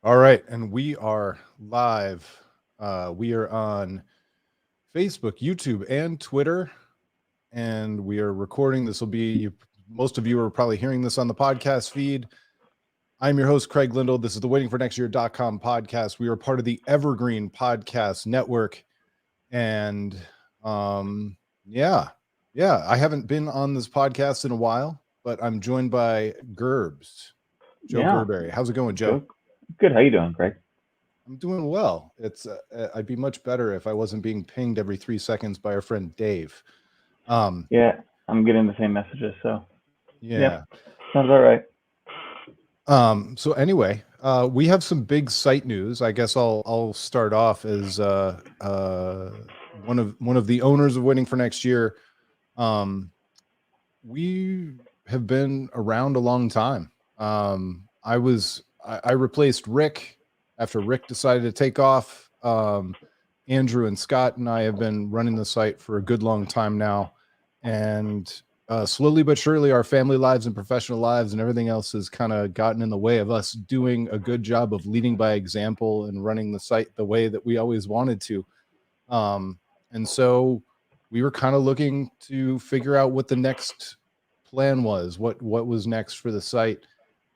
All right, and we are live. We are on Facebook, YouTube, and Twitter, and we are recording. This will be, most of you are probably hearing this on the podcast feed. I'm your host, Craig Lindell. This is the waitingfornextyear.com podcast. We are part of the Evergreen Podcast Network. And yeah, I haven't been on this podcast in a while, but I'm joined by Gerbs, Joe Yeah, Gerberry. How's it going, Joe? good. How you doing, Greg? I'm doing well. It's I'd be much better if I wasn't being pinged every 3 seconds by our friend Dave. Um, Yeah, I'm getting the same messages. So, yep, yeah. sounds all right. So anyway, we have some big site news. I guess I'll start off as one of the owners of Waiting for Next Year. We have been around a long time. I replaced Rick after Rick decided to take off. Andrew and Scott and I have been running the site for a good long time now, and slowly but surely, our family lives and professional lives and everything else has kind of gotten in the way of us doing a good job of leading by example and running the site the way that we always wanted to. And so we were kind of looking to figure out what the next plan was, what was next for the site.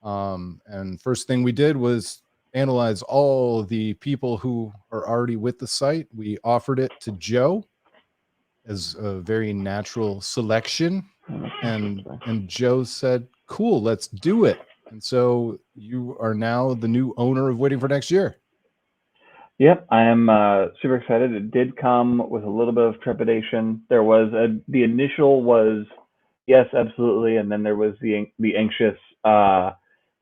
And first thing we did was analyze all the people who are already with the site. We offered it to Joe as a very natural selection, and Joe said, "Cool, let's do it." And so you are now the new owner of Waiting for Next Year. Yep, I am super excited. It did come with a little bit of trepidation. There was the initial was yes, absolutely, and then there was the anxious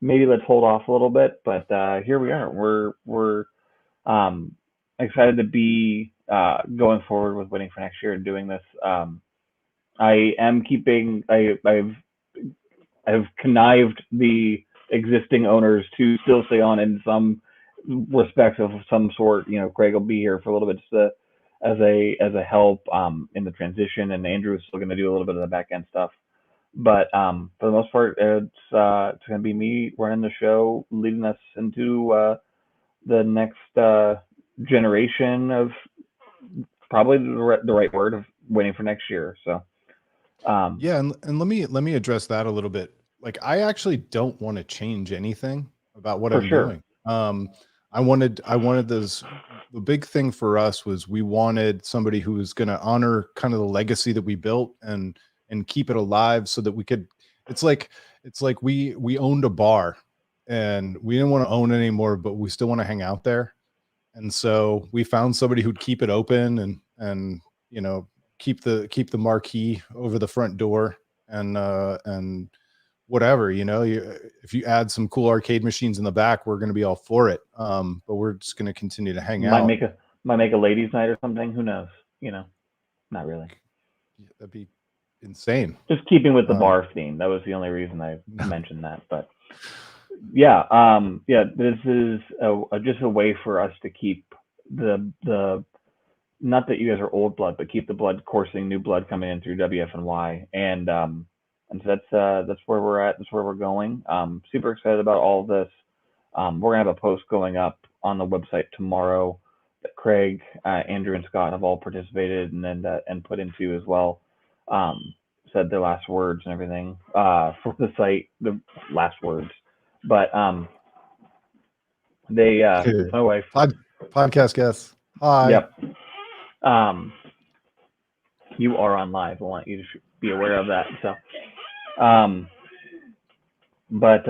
maybe let's hold off a little bit. But here we are. We're excited to be going forward with Waiting for Next Year and doing this. I am keeping. I've connived the existing owners to still stay on in some respects of some sort. You know, Craig will be here for a little bit just as a help in the transition, and Andrew is still going to do a little bit of the back end stuff. But for the most part, it's going to be me running the show, leading us into the next generation of probably the right word of Waiting for Next Year. So yeah, and let me address that a little bit. Like, I actually don't want to change anything about what for I'm sure. doing. I wanted this. The big thing for us was we wanted somebody who was going to honor kind of the legacy that we built and keep it alive so that we could. It's like we owned a bar and we didn't want to own it anymore, but we still want to hang out there. And so we found somebody who'd keep it open and you know, keep the marquee over the front door and whatever, you know, if you add some cool arcade machines in the back, we're going to be all for it. But we're just going to continue to hang Might out. make a might make a ladies' night or something. Who knows? You know, not really. Yeah, that'd be insane. Just keeping with the Um, bar theme. That was the only reason I no, mentioned that. But yeah, yeah, this is just a way for us to keep the not that you guys are old blood, but keep the blood coursing, new blood coming in through WFNY, and so that's where we're at. That's where we're going. Super excited about all of this. We're gonna have a post going up on the website tomorrow that Craig, Andrew, and Scott have all participated and put into as well. Said their last words and everything for the site, the last words. But they, my wife, podcast guests. Hi. yep. Um, you are on live. I want you to be aware of that. So, but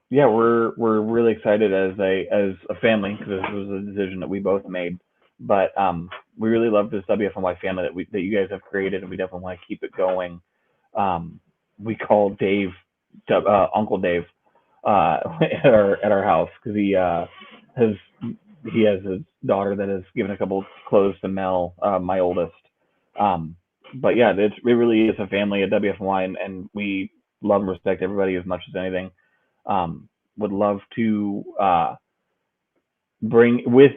yeah, we're really excited as a family because this was a decision that we both made. But we really love this WFNY family that you guys have created, and we definitely want to keep it going. We call Dave Uncle Dave at our house because has he has his daughter that has given a couple clothes to Mel, my oldest. Um, but yeah, it really is a family at WFNY, and we love and respect everybody as much as anything. Would love to bring with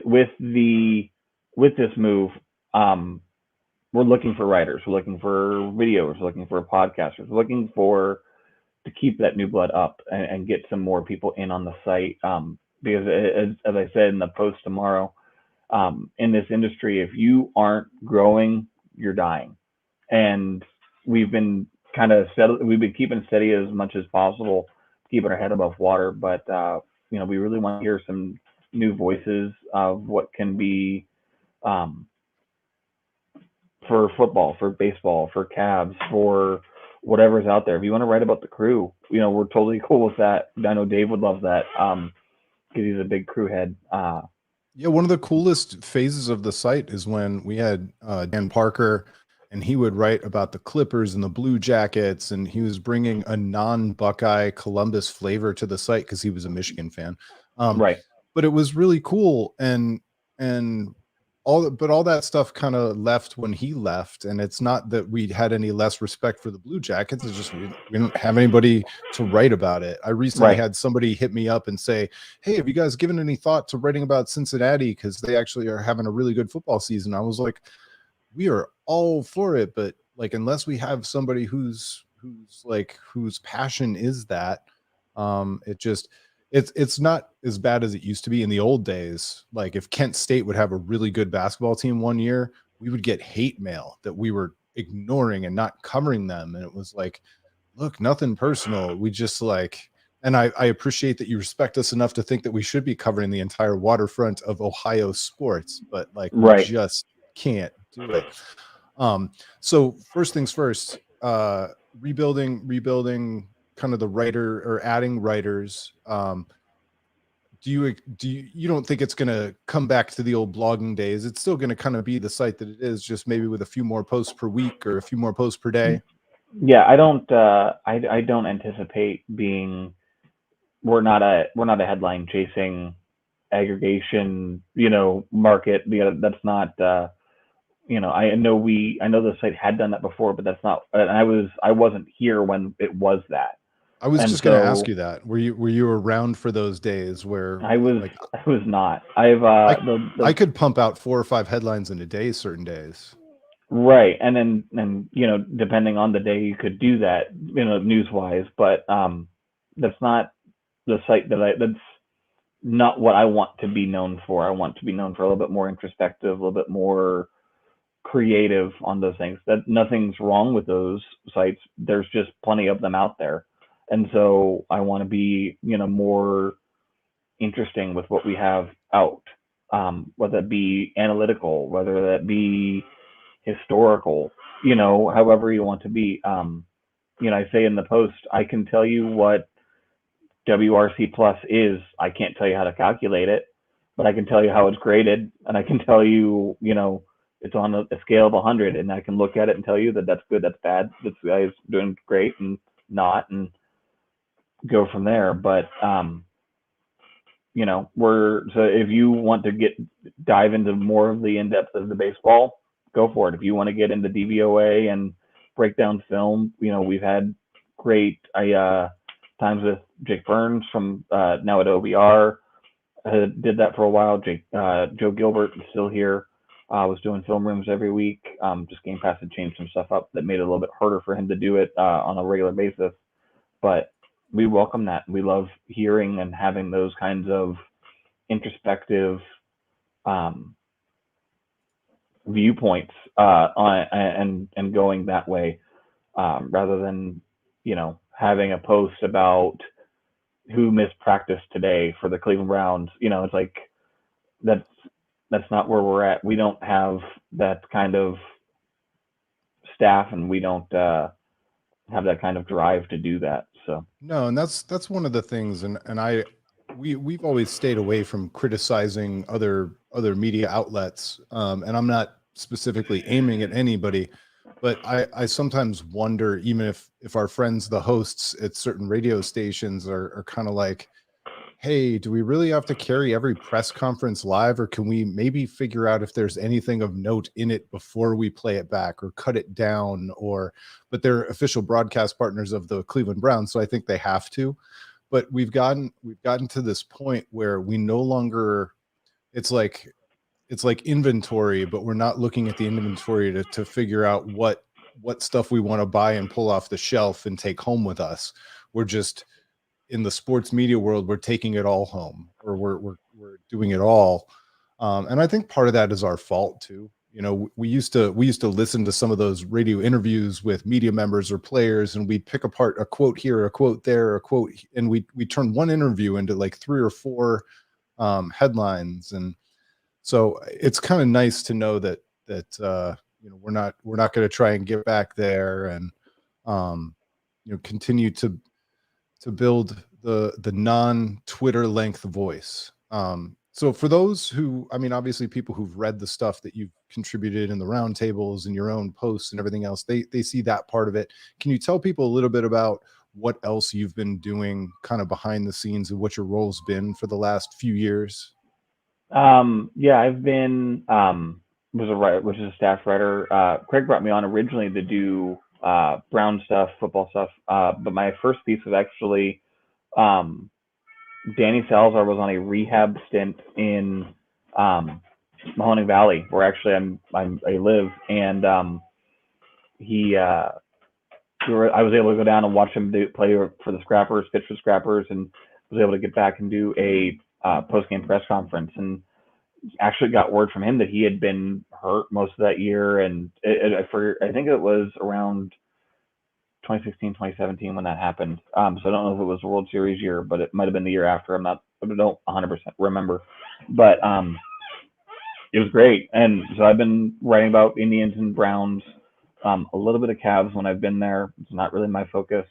this move. Um, we're looking for writers. We're looking for videos. We're looking for podcasters. We're looking for to keep that new blood up and get some more people in on the site. because as I said in the post tomorrow, in this industry, if you aren't growing, you're dying. And we've been we've been keeping steady as much as possible, keeping our head above water. But we really want to hear some new voices of what can be, um, for football, for baseball, for Cavs, for whatever's out there. If you want to write about the crew, we're totally cool with that. I know Dave would love that, because he's a big crew head. Yeah, one of the coolest phases of the site is when we had Dan Parker, and he would write about the Clippers and the Blue Jackets, and he was bringing a non-Buckeye Columbus flavor to the site because he was a Michigan fan. Right. But it was really cool, and all that stuff kind of left when he left, and it's not that we had any less respect for the Blue Jackets. It's just we didn't have anybody to write about it. I recently Right. had somebody hit me up and say, hey, have you guys given any thought to writing about Cincinnati, because they actually are having a really good football season? I was like, we are all for it, but like unless we have somebody whose passion is that, it's not as bad as it used to be in the old days. Like if Kent State would have a really good basketball team one year, we would get hate mail that we were ignoring and not covering them, and it was like, look, nothing personal, we just like, and I appreciate that you respect us enough to think that we should be covering the entire waterfront of Ohio sports, but like we Right. just can't do it. So first things first, rebuilding kind of the writer, or adding writers. You don't think it's going to come back to the old blogging days? It's still going to kind of be the site that it is, just maybe with a few more posts per week or a few more posts per day. Yeah, I don't anticipate being. We're not a headline chasing aggregation, market. That's not. I know the site had done that before, but that's not. And I wasn't here when it was that. I was And just going to ask so you that. Were you around for those days where I was like I was not. I've I the I could pump out 4 or 5 headlines in a day certain days. Right, and depending on the day, you could do that, news wise. But that's not the site that's not what I want to be known for. I want to be known for a little bit more introspective, a little bit more creative on those things. That nothing's wrong with those sites. There's just plenty of them out there, and so I want to be more interesting with what we have out. Whether it be analytical, whether that be historical, however you want to be. I say in the post, I can tell you what WRC plus is. I can't tell you how to calculate it, but I can tell you how it's graded, and I can tell you, it's on a scale of 100, and I can look at it and tell you that that's good, that's bad, this guy's doing great, and not, and go from there. But so if you want to dive into more of the in depth of the baseball, go for it. If you want to get into DVOA and break down film, we've had great times with Jake Burns from now at OBR. Did that for a while. Joe Gilbert is still here. Was doing film rooms every week. Just Game Pass had changed some stuff up that made it a little bit harder for him to do it on a regular basis. But we welcome that. We love hearing and having those kinds of introspective viewpoints and going that way, rather than having a post about who missed practice today for the Cleveland Browns. It's like that's not where we're at. We don't have that kind of staff, and we don't have that kind of drive to do that. So No, and that's one of the things, and we've always stayed away from criticizing other media outlets, and I'm not specifically aiming at anybody, but I sometimes wonder, even if our friends, the hosts at certain radio stations, are kind of like, hey, do we really have to carry every press conference live, or can we maybe figure out if there's anything of note in it before we play it back or cut it down? But they're official broadcast partners of the Cleveland Browns, so I think they have to. But we've gotten to this point where we no longer, it's like inventory, but we're not looking at the inventory to figure out what stuff we want to buy and pull off the shelf and take home with us. We're just in the sports media world, we're taking it all home, or we're doing it all. And I think part of that is our fault too. You know, we used to listen to some of those radio interviews with media members or players, and we'd pick apart a quote here, a quote there, a quote, and we turn one interview into like 3 or 4 headlines. And so it's kind of nice to know that you know, we're not going to try and get back there, and you know, continue to build the non-Twitter length voice. So for those who, I mean, obviously people who've read the stuff that you've contributed in the roundtables and your own posts and everything else, they see that part of it. Can you tell people a little bit about what else you've been doing kind of behind the scenes and what your role's been for the last few years? Yeah, I've been was a writer, which is a staff writer. Craig brought me on originally to do Brown stuff, football stuff. But my first piece was actually um, Danny Salazar was on a rehab stint in Mahoning Valley, where actually I live, and he I was able to go down and watch him play for the Scrappers, pitch for Scrappers, and was able to get back and do a post game press conference, and actually got word from him that he had been hurt most of that year, and I think it was around 2016, 2017 when that happened. So I don't know if it was the World Series year, but it might have been the year after. I don't 100% remember, but it was great. And so I've been writing about Indians and Browns, a little bit of Cavs when I've been there. It's not really my focus.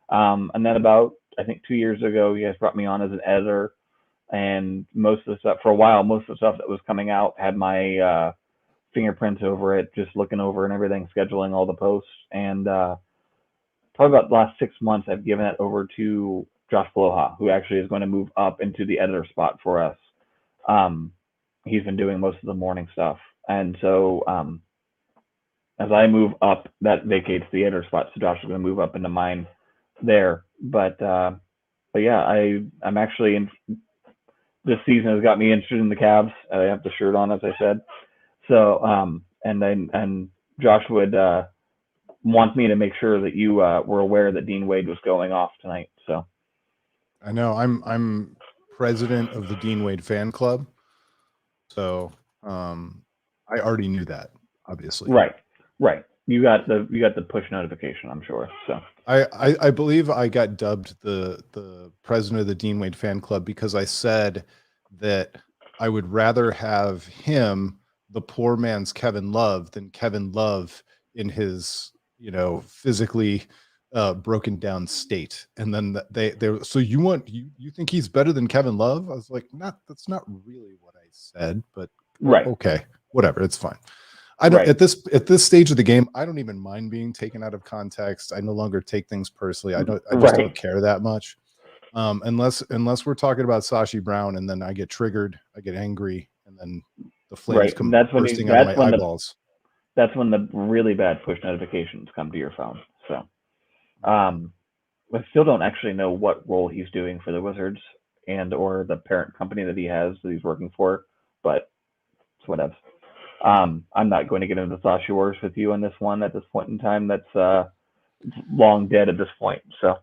And then about, I think 2 years ago, you guys brought me on as an editor, and most of the stuff for a while, most of the stuff that was coming out had my fingerprints over it, just looking over and everything, scheduling all the posts. And probably about the last 6 months, I've given it over to Josh Bloha, who actually is going to move up into the editor spot for us. He's been doing most of the morning stuff. And so as I move up, that vacates the editor spot. So Josh is going to move up into mine there. But yeah, I'm actually in. This season has got me interested in the Cavs. I have the shirt on, as I said. So and Josh would want me to make sure that you were aware that Dean Wade was going off tonight. So I know I'm president of the Dean Wade fan club, so I already knew that, obviously. Right. You got the push notification, I'm sure. So I believe I got dubbed the president of the Dean Wade fan club because I said that I would rather have him, the poor man's Kevin Love, than Kevin Love in his, you know, physically broken down state. And then they so you think he's better than Kevin Love? I was like, that's not really what I said, but right. Okay, whatever, it's fine. I don't, at this stage of the game, I don't even mind being taken out of context. I no longer take things personally. I just don't care that much. Unless we're talking about Sashi Brown, and then I get triggered, I get angry, and then the flames come bursting out of my eyeballs. That's when the really bad push notifications come to your phone. So I still don't actually know what role he's doing for the Wizards and or the parent company that he has that he's working for, but it's whatever. I'm not going to get into the Sashi wars with you on this one at this point in time. That's long dead at this point. So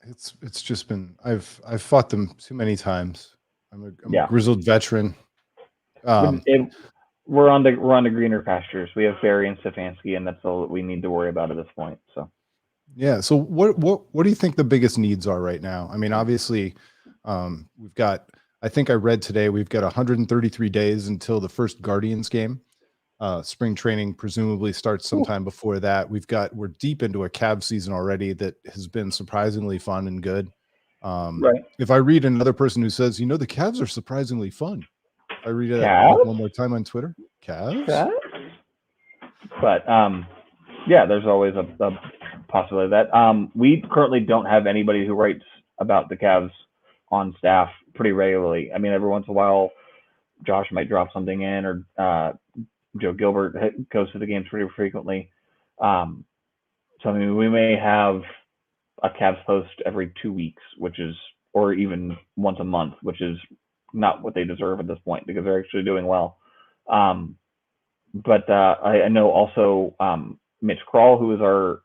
it's just been I've fought them too many times. I'm a grizzled veteran. We're on the greener pastures. We have Barry and Stefanski, and that's all that we need to worry about at this point. So yeah. So what do you think the biggest needs are right now? I mean, obviously, we've got. I think I read today we've got 133 days until the first Guardians game. Spring training presumably starts sometime before that. We're deep into a Cavs season already that has been surprisingly fun and good. Right. If I read another person who says, you know, the Cavs are surprisingly fun, if I read it like one more time on Twitter, Cavs. But yeah, there's always a possibility of that. We currently don't have anybody who writes about the Cavs on staff pretty regularly. I mean, every once in a while, Josh might drop something in, or Joe Gilbert goes to the games pretty frequently. So I mean, we may have a Cavs post every 2 weeks, or even once a month, which is not what they deserve at this point because they're actually doing well. But I know also Mitch Kroll, who is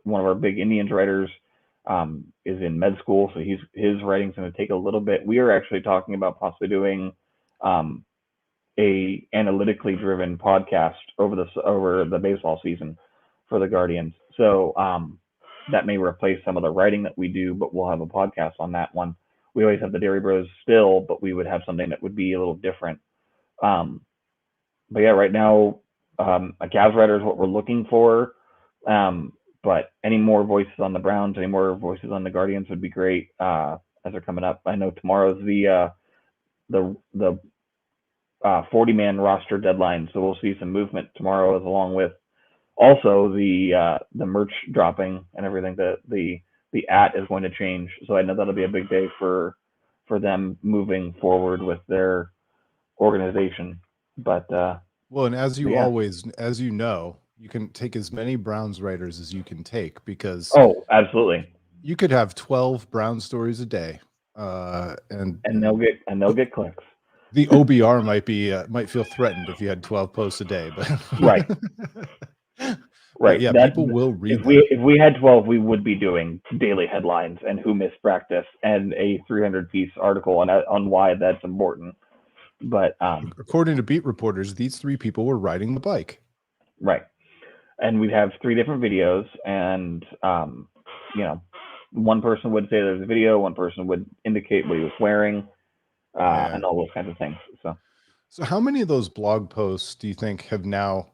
one of our big Indians writers, is in med school, so his writing's going to take a little bit. We are actually talking about possibly doing um, a analytically driven podcast over the baseball season for the Guardians. So that may replace some of the writing that we do, but we'll have a podcast on that one. We always have the Dairy Bros still, but we would have something that would be a little different. Um, but yeah, right now, a Cavs writer is what we're looking for. Um, but any more voices on the Browns, any more voices on the Guardians would be great as they're coming up. I know tomorrow's the 40-man roster deadline, so we'll see some movement tomorrow, as along with also the merch dropping and everything. The at is going to change, so I know that'll be a big day for them moving forward with their organization. But Well, and yeah. as you know, you can take as many Browns writers as you can take, because Oh, absolutely. you could have 12 Brown stories a day, and And they'll get clicks. the OBR might feel threatened if you had 12 posts a day, but Right. but Right. yeah, That people will read if them. we had 12, we would be doing daily headlines and who missed practice and a 300-piece article on why that's important. But According to beat reporters, these three people were riding the bike. right. And we'd have 3 different videos, and you know, one person would say there's a video, one person would indicate what he was wearing, Yeah. and all those kinds of things. So how many of those blog posts do you think have now,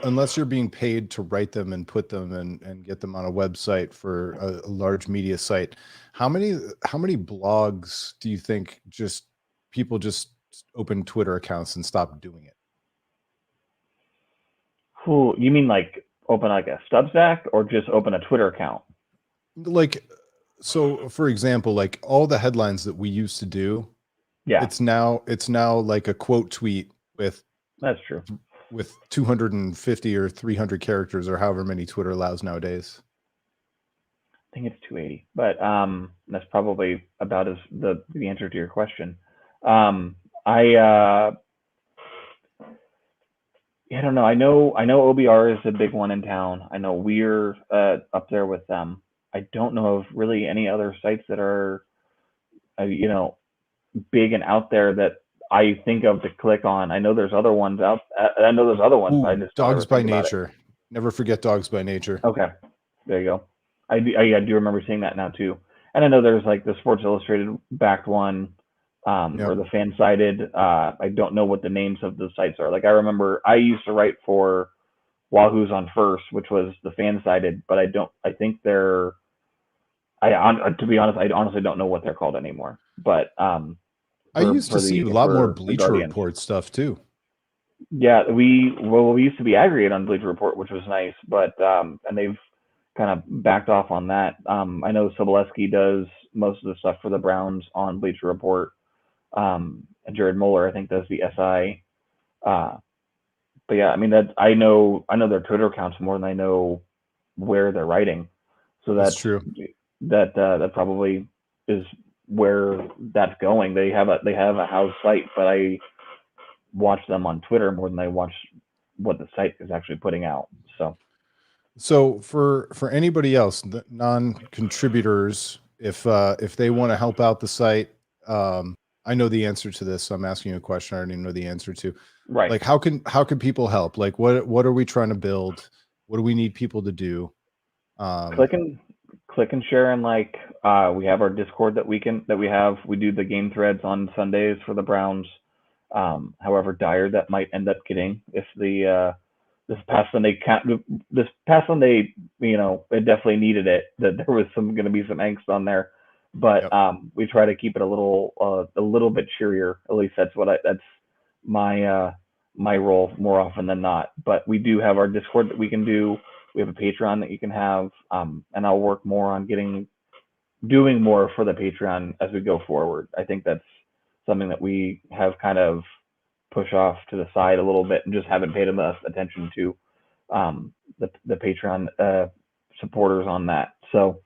unless you're being paid to write them and put them and get them on a website for a large media site, how many blogs do you think people just open Twitter accounts and stop doing it? Cool. You mean like open like a Substack or just open a Twitter account? Like, so for example, like all the headlines that we used to do, Yeah, it's now like a quote tweet that's true. with 250 or 300 characters or however many Twitter allows nowadays. I think it's 280, but that's probably about as the answer to your question. I I don't know. I know OBR is a big one in town. I know we're up there with them. I don't know of really any other sites that are you know, big and out there that I think of to click on. I know there's other ones out. I know there's other ones, but I Ooh, just don't ever Dogs by think about it. Nature. Never forget Dogs by Nature. Okay, there you go. I do remember seeing that now too. And I know there's like the Sports Illustrated backed one, or Yep. the fan sided. I don't know what the names of the sites are. Like I remember I used to write for Wahoo's on First, which was the fan sided, but I don't. I think they're. To be honest, I honestly don't know what they're called anymore. But I used to see a lot more for the Bleacher Guardians. Report stuff too. Yeah, we used to be aggregate on Bleacher Report, which was nice, but and they've kind of backed off on that. I know Sobolewski does most of the stuff for the Browns on Bleacher Report. And Jared Moeller, I think, does the SI. Uh, but yeah, I mean that I know their Twitter accounts more than I know where they're writing. So That's true. that probably is where that's going. They have a house site, but I watch them on Twitter more than I watch what the site is actually putting out. So for anybody else, the non-contributors, if they want to help out the site, I know the answer to this. So I'm asking you a question I already know the answer to. Right. Like how can people help? Like what are we trying to build? What do we need people to do? click and click and share, and like we have our Discord that we do the game threads on Sundays for the Browns. However dire that might end up getting if the this past Sunday, it definitely needed it, that there was going to be some angst on there, but Yep. we try to keep it a little bit cheerier. At least that's my role more often than not. But we do have our Discord that we can do. We have a Patreon that you can have, and I'll work more on doing more for the Patreon as we go forward. I think that's something that we have kind of pushed off to the side a little bit and just haven't paid enough attention to the Patreon supporters on that. So,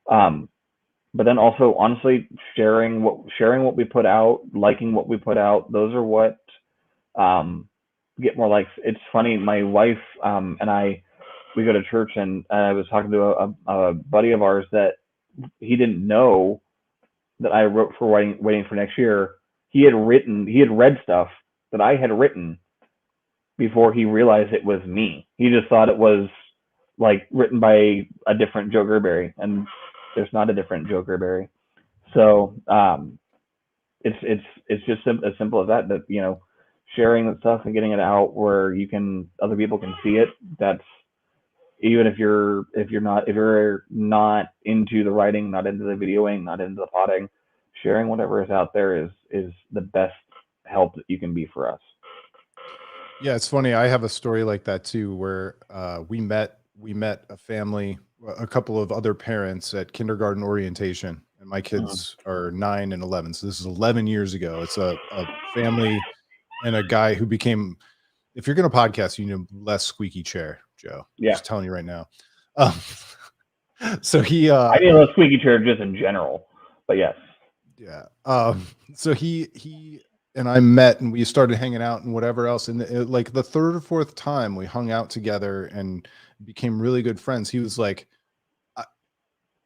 but then also honestly sharing what we put out, liking what we put out. Those are what get more likes. It's funny. My wife and I, we go to church, and I was talking to a buddy of ours that he didn't know that I wrote for waiting for next year. He had read stuff that I had written before he realized it was me. He just thought it was like written by a different Joe Gerberry, and there's not a different Joe Gerberry. So it's just as simple as that. That sharing that stuff and getting it out where other people can see it. That's even if you're not into the writing, not into the videoing, not into the potting, sharing whatever is out there is the best help that you can be for us. Yeah, it's funny. I have a story like that too, where we met a family, a couple of other parents at kindergarten orientation, and my Mhm. kids are 9 and 11. So this is 11 years ago. It's a family and a guy who became. If you're going to podcast, you need a less squeaky chair, Joe. Yeah, Just telling you right now. Um, so he I need a squeaky chair just in general, but yes. Yeah. So he and I met and we started hanging out and whatever else. And like the third or fourth time we hung out together and became really good friends, he was like,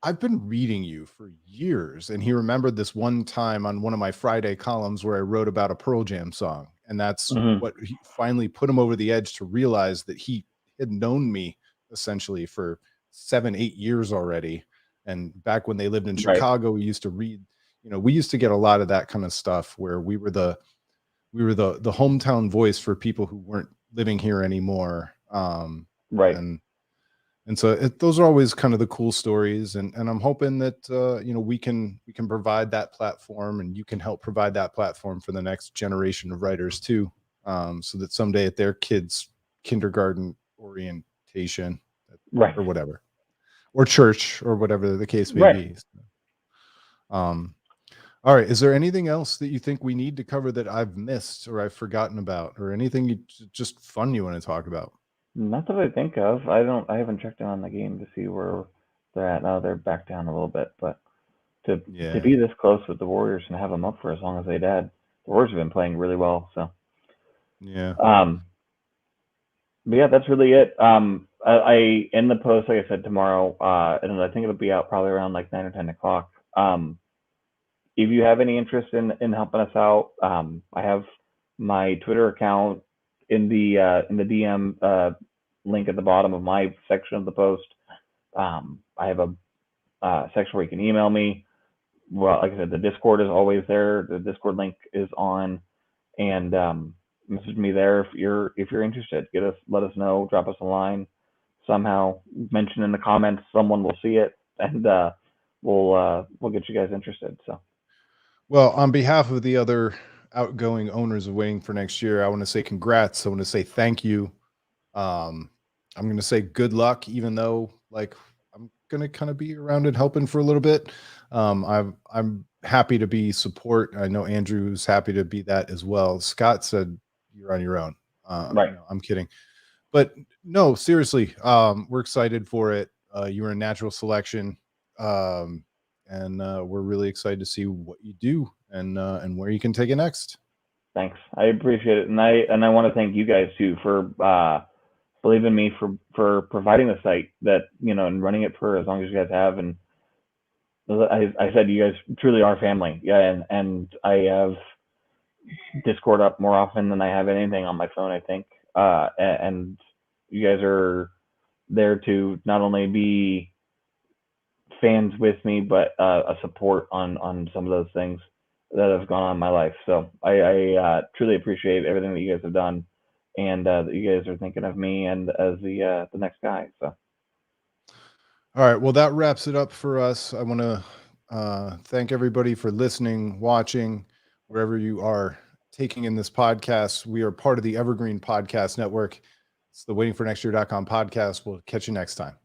I've been reading you for years. And he remembered this one time on one of my Friday columns where I wrote about a Pearl Jam song. And that's Hmm. what he finally put him over the edge to realize that he had known me essentially for 7, 8 years already. And back when they lived in Right, Chicago, we used to read, we used to get a lot of that kind of stuff where we were the hometown voice for people who weren't living here anymore. right, And so those are always kind of the cool stories, and I'm hoping that we can provide that platform, and you can help provide that platform for the next generation of writers too, so that someday at their kids' kindergarten orientation right, or whatever, or church or whatever the case may right. be. Um, all right, is there anything else that you think we need to cover that I've missed or I've forgotten about, or anything just fun you want to talk about? Not that I think of. I haven't checked in on the game to see where they're at now. They're back down a little bit, but to Yeah, be this close with the Warriors and have them up for as long as they did, the Warriors have been playing really well. So, yeah. um, but yeah, that's really it. I in the post, like I said, tomorrow, and I think it'll be out probably around like 9 or 10 o'clock. If you have any interest in helping us out, I have my Twitter account in the DM link at the bottom of my section of the post. I have a section where you can email me. Well, like I said, the Discord is always there. The Discord link is on, and message me there if you're interested. Let us know. Drop us a line somehow. Mention in the comments. Someone will see it, and we'll get you guys interested. So Well, on behalf of the other outgoing owners of Waiting for Next Year, I want to say congrats. I want to say thank you. Um, I'm going to say good luck, even though like I'm going to kind of be around and helping for a little bit. I'm happy to be support. I know Andrew's happy to be that as well. Scott said you're on your own. right. I'm kidding, but no, seriously, we're excited for it. You were a natural selection. Um, and we're really excited to see what you do and where you can take it next. Thanks. I appreciate it, and I want to thank you guys too for believing in me for providing the site that and running it for as long as you guys have. And I said you guys truly are family. Yeah, and I have Discord up more often than I have anything on my phone. I think, and you guys are there to not only be fans with me, but a support on some of those things that have gone on in my life. So I truly appreciate everything that you guys have done, and that you guys are thinking of me and as the next guy. So All right. Well, that wraps it up for us. I want to thank everybody for listening, watching, wherever you are taking in this podcast. We are part of the Evergreen Podcast Network. It's the waitingfornextyear.com podcast. We'll catch you next time.